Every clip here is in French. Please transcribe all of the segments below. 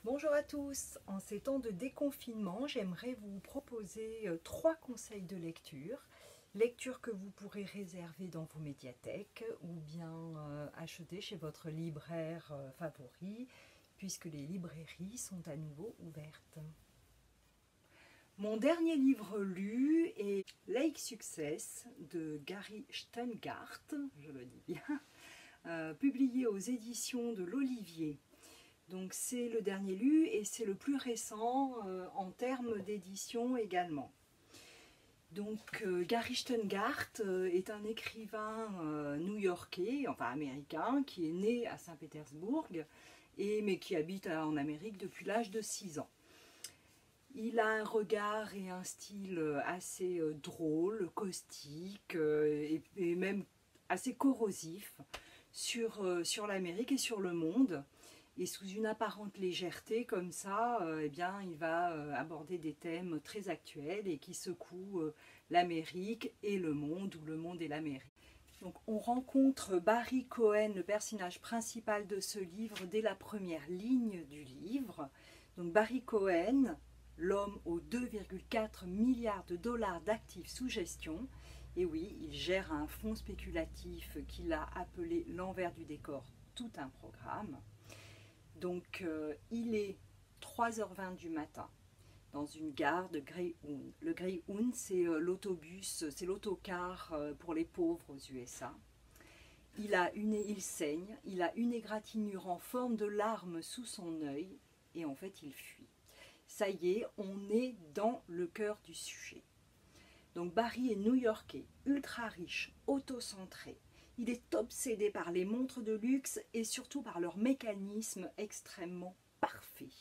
Bonjour à tous, en ces temps de déconfinement, j'aimerais vous proposer 3 conseils de lecture. Lecture que vous pourrez réserver dans vos médiathèques ou bien acheter chez votre libraire favori, puisque les librairies sont à nouveau ouvertes. Mon dernier livre lu est Lake Success de Gary Shteyngart, je le dis bien, publié aux éditions de l'Olivier. Donc c'est le dernier lu et c'est le plus récent en termes d'édition également. Donc Gary Shteyngart est un écrivain new-yorkais, enfin américain, qui est né à Saint-Pétersbourg, mais qui habite en Amérique depuis l'âge de 6 ans. Il a un regard et un style assez drôle, caustique et même assez corrosif sur l'Amérique et sur le monde. Et sous une apparente légèreté comme ça, eh bien, il va aborder des thèmes très actuels et qui secouent l'Amérique et le monde, ou le monde et l'Amérique. Donc on rencontre Barry Cohen, le personnage principal de ce livre, dès la première ligne du livre. Donc Barry Cohen, l'homme aux 2,4 milliards de dollars d'actifs sous gestion, et oui, il gère un fonds spéculatif qu'il a appelé l'envers du décor, tout un programme. Donc il est 3h20 du matin dans une gare de Greyhound. Le Greyhound, c'est l'autobus, c'est l'autocar pour les pauvres aux USA. Il saigne, il a une égratignure en forme de larme sous son œil et en fait il fuit. Ça y est, on est dans le cœur du sujet. Donc Barry est new-yorkais, ultra riche, autocentré. Il est obsédé par les montres de luxe et surtout par leur mécanisme extrêmement parfait.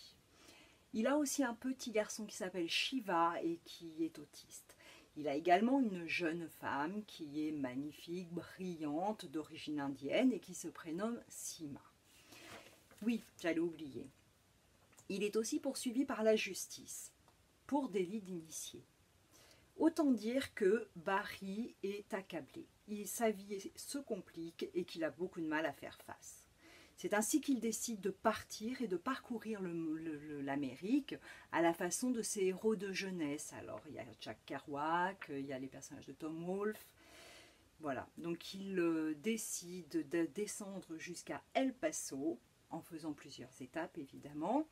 Il a aussi un petit garçon qui s'appelle Shiva et qui est autiste. Il a également une jeune femme qui est magnifique, brillante, d'origine indienne et qui se prénomme Sima. Oui, j'allais oublier. Il est aussi poursuivi par la justice pour délit d'initié. Autant dire que Barry est accablé. Sa vie se complique et qu'il a beaucoup de mal à faire face. C'est ainsi qu'il décide de partir et de parcourir l'Amérique à la façon de ses héros de jeunesse. Alors il y a Jack Kerouac, il y a les personnages de Tom Wolfe. Voilà, donc il décide de descendre jusqu'à El Paso, en faisant plusieurs étapes évidemment.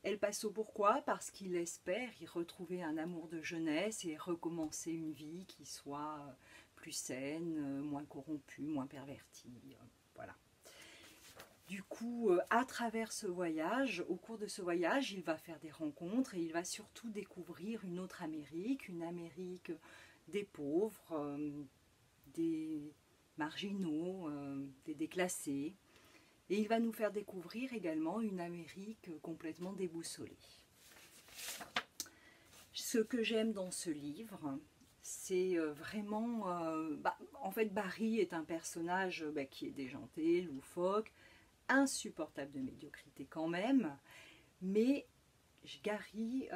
El Paso, pourquoi? Parce qu'il espère y retrouver un amour de jeunesse et recommencer une vie qui soit plus saine, moins corrompue, moins pervertie. Voilà. Du coup, à travers ce voyage, au cours de ce voyage, il va faire des rencontres et il va surtout découvrir une autre Amérique, une Amérique des pauvres, des marginaux, des déclassés. Et il va nous faire découvrir également une Amérique complètement déboussolée. Ce que j'aime dans ce livre, c'est vraiment... en fait, Barry est un personnage qui est déjanté, loufoque, insupportable de médiocrité quand même, mais Gary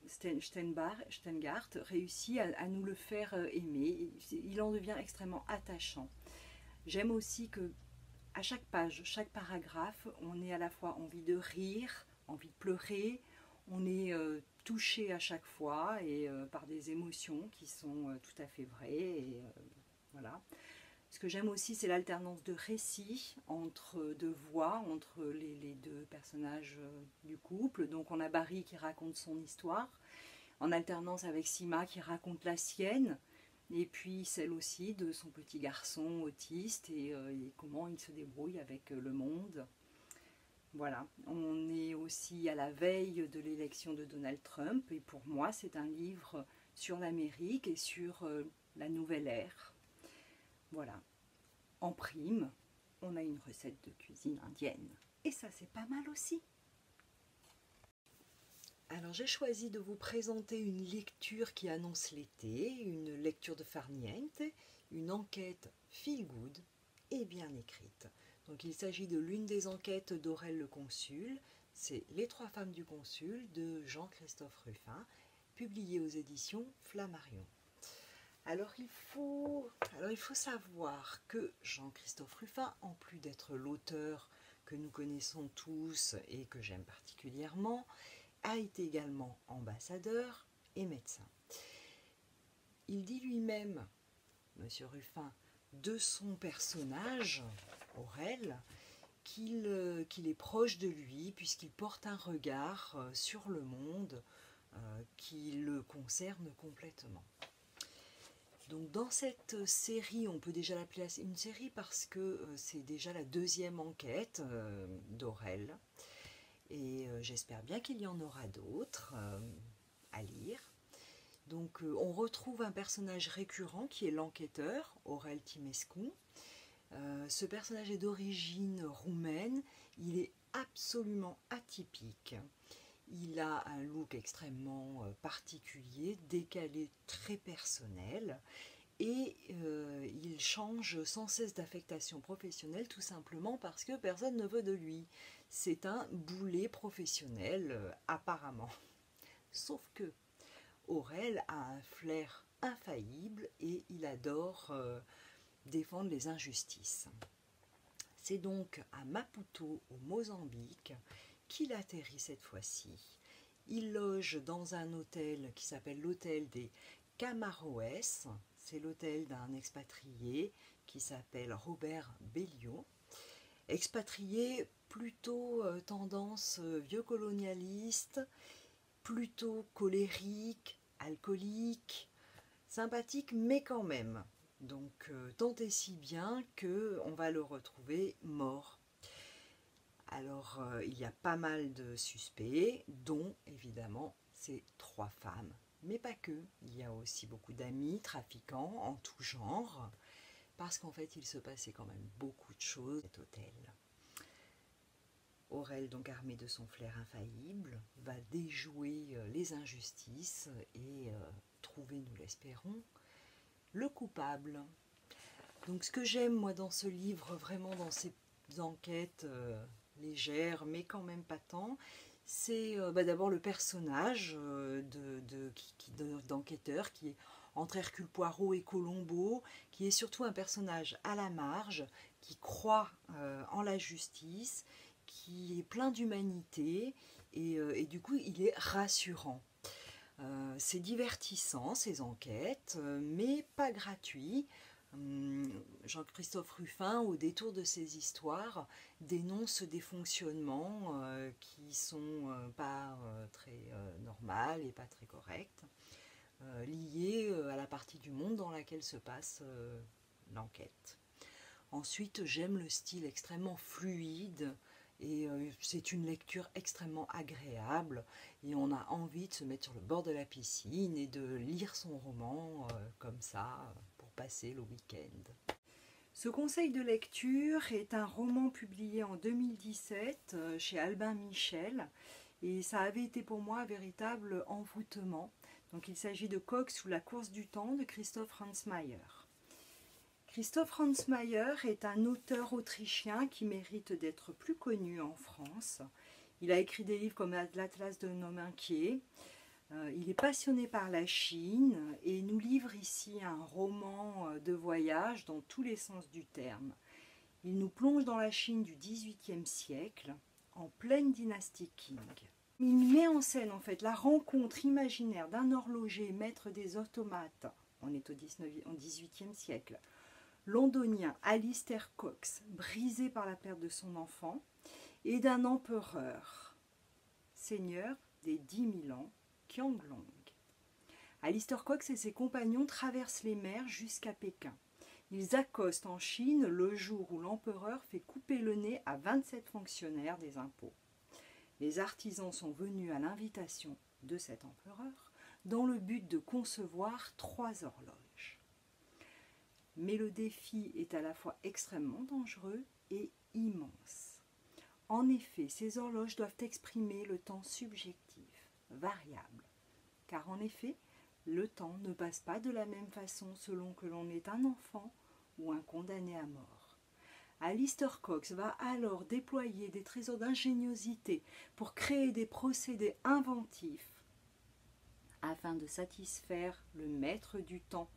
Shteyngart réussit à nous le faire aimer. Il en devient extrêmement attachant. J'aime aussi que à chaque page, chaque paragraphe, on est à la fois envie de rire, envie de pleurer, on est touché à chaque fois et par des émotions qui sont tout à fait vraies. Et, voilà. Ce que j'aime aussi, c'est l'alternance de récits, de voix, entre les deux personnages du couple. Donc on a Barry qui raconte son histoire, en alternance avec Sima qui raconte la sienne, et puis celle aussi de son petit garçon autiste et comment il se débrouille avec le monde. Voilà, on est aussi à la veille de l'élection de Donald Trump et pour moi c'est un livre sur l'Amérique et sur la nouvelle ère. Voilà, en prime, on a une recette de cuisine indienne et ça c'est pas mal aussi. Alors j'ai choisi de vous présenter une lecture qui annonce l'été, une lecture de farniente, une enquête feel good et bien écrite. Donc il s'agit de l'une des enquêtes d'Aurel le Consul, c'est Les 3 femmes du Consul de Jean-Christophe Ruffin, publié aux éditions Flammarion. Alors il faut savoir que Jean-Christophe Rufin, en plus d'être l'auteur que nous connaissons tous et que j'aime particulièrement, a été également ambassadeur et médecin. Il dit lui-même, Monsieur Rufin, de son personnage, Aurel, qu'il est proche de lui puisqu'il porte un regard sur le monde qui le concerne complètement. Donc dans cette série, on peut déjà l'appeler une série parce que c'est déjà la deuxième enquête d'Aurel. Et j'espère bien qu'il y en aura d'autres à lire. Donc on retrouve un personnage récurrent qui est l'enquêteur, Aurel Timescu. Ce personnage est d'origine roumaine, il est absolument atypique. Il a un look extrêmement particulier, décalé, très personnel, et il change sans cesse d'affectation professionnelle tout simplement parce que personne ne veut de lui. C'est un boulet professionnel apparemment. Sauf que Aurel a un flair infaillible et il adore défendre les injustices. C'est donc à Maputo, au Mozambique, qu'il atterrit cette fois-ci. Il loge dans un hôtel qui s'appelle l'hôtel des Camaroès. C'est l'hôtel d'un expatrié qui s'appelle Robert Bellio. Expatrié plutôt tendance vieux colonialiste, plutôt colérique, alcoolique, sympathique mais quand même. Donc tant et si bien qu'on va le retrouver mort. Alors il y a pas mal de suspects, dont évidemment ces 3 femmes. Mais pas que, il y a aussi beaucoup d'amis trafiquants en tout genre, parce qu'en fait il se passait quand même beaucoup de choses à cet hôtel. Aurel, donc armé de son flair infaillible, va déjouer les injustices et trouver, nous l'espérons, le coupable. Donc ce que j'aime moi dans ce livre, vraiment dans ces enquêtes légères mais quand même pas tant, c'est d'abord le personnage d'enquêteur qui est entre Hercule Poirot et Colombo, qui est surtout un personnage à la marge, qui croit en la justice, qui est plein d'humanité et du coup il est rassurant. C'est divertissant ces enquêtes, mais pas gratuit. Jean-Christophe Rufin, au détour de ses histoires, dénonce des fonctionnements qui sont pas très normaux et pas très corrects, liés à la partie du monde dans laquelle se passe l'enquête. Ensuite, j'aime le style extrêmement fluide et c'est une lecture extrêmement agréable et on a envie de se mettre sur le bord de la piscine et de lire son roman comme ça pour passer le week-end. Ce conseil de lecture est un roman publié en 2017 chez Albin Michel et ça avait été pour moi un véritable envoûtement. Donc il s'agit de Cox ou la course du temps de Christoph Ransmayr. Christoph Ransmayr est un auteur autrichien qui mérite d'être plus connu en France. Il a écrit des livres comme l'Atlas de Noirmoutier. Il est passionné par la Chine et nous livre ici un roman de voyage dans tous les sens du terme. Il nous plonge dans la Chine du XVIIIe siècle, en pleine dynastie Qing. Il met en scène en fait la rencontre imaginaire d'un horloger maître des automates, on est au XVIIIe siècle, londonien Alistair Cox, brisé par la perte de son enfant, et d'un empereur, seigneur des 10 000 ans, Qianlong. Alistair Cox et ses compagnons traversent les mers jusqu'à Pékin. Ils accostent en Chine le jour où l'empereur fait couper le nez à 27 fonctionnaires des impôts. Les artisans sont venus à l'invitation de cet empereur dans le but de concevoir 3 horloges. Mais le défi est à la fois extrêmement dangereux et immense. En effet, ces horloges doivent exprimer le temps subjectif, variable. Car en effet, le temps ne passe pas de la même façon selon que l'on est un enfant ou un condamné à mort. Alistair Cox va alors déployer des trésors d'ingéniosité pour créer des procédés inventifs afin de satisfaire le maître du temps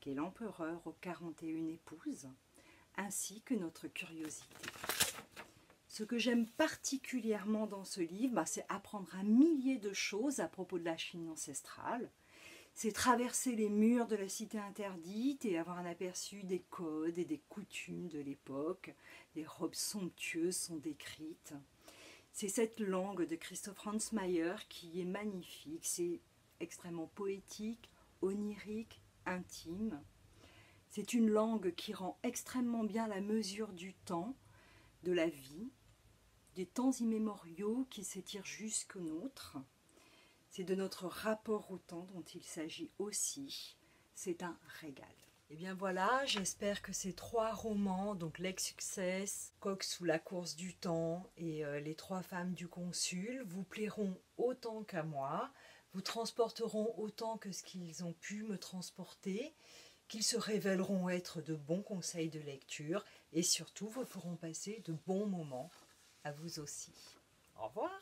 qu'est l'empereur aux 41 épouses, ainsi que notre curiosité. Ce que j'aime particulièrement dans ce livre, c'est apprendre un millier de choses à propos de la Chine ancestrale. C'est traverser les murs de la cité interdite et avoir un aperçu des codes et des coutumes de l'époque. Des robes somptueuses sont décrites. C'est cette langue de Christoph Ransmayr qui est magnifique. C'est extrêmement poétique, onirique, intime. C'est une langue qui rend extrêmement bien la mesure du temps, de la vie, des temps immémoriaux qui s'étirent jusqu'aux nôtres. C'est de notre rapport au temps dont il s'agit aussi. C'est un régal. Et bien voilà, j'espère que ces 3 romans, donc L'ex-Success, Coq sous la course du temps et Les 3 femmes du consul, vous plairont autant qu'à moi, vous transporteront autant que ce qu'ils ont pu me transporter, qu'ils se révéleront être de bons conseils de lecture et surtout vous feront passer de bons moments à vous aussi. Au revoir!